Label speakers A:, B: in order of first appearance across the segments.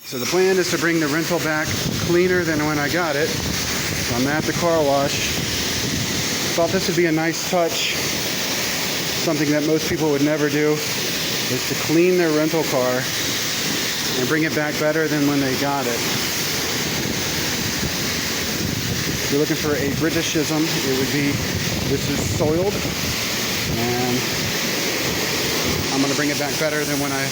A: So the plan is to bring the rental back cleaner than when I got it. So I'm at the car wash. Thought this would be a nice touch. Something that most people would never do is to clean their rental car and bring it back better than when they got it. If you're looking for a Britishism, it would be, this is soiled, and I'm going to bring it back better than when I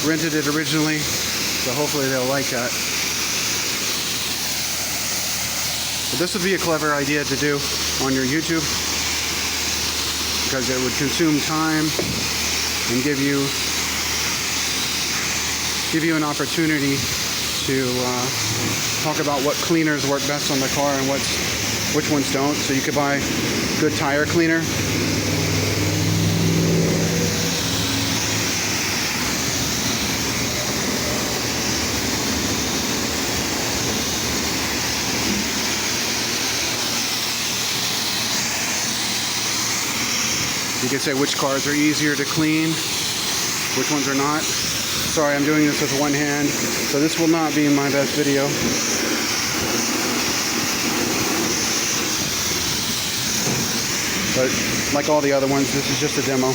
A: rented it originally, so hopefully they'll like that. But this would be a clever idea to do on your YouTube, because it would consume time and give you an opportunity to talk about what cleaners work best on the car and which ones don't. So you could buy good tire cleaner. You can say which cars are easier to clean, which ones are not. Sorry, I'm doing this with one hand, so this will not be my best video. But like all the other ones, this is just a demo.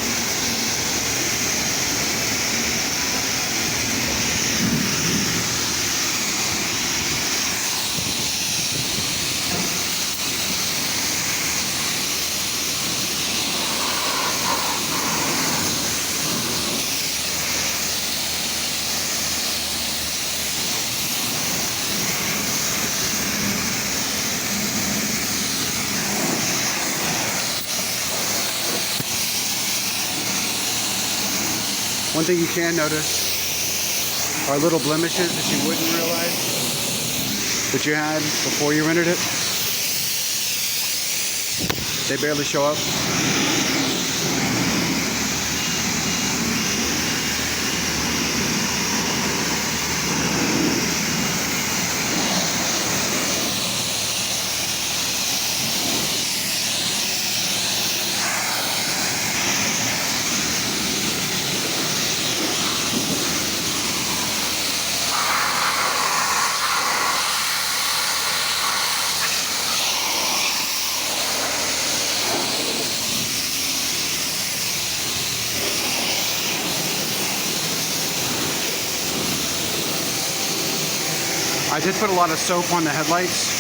A: One thing you can notice are little blemishes that you wouldn't realize that you had before you rented it. They barely show up. I did put a lot of soap on the headlights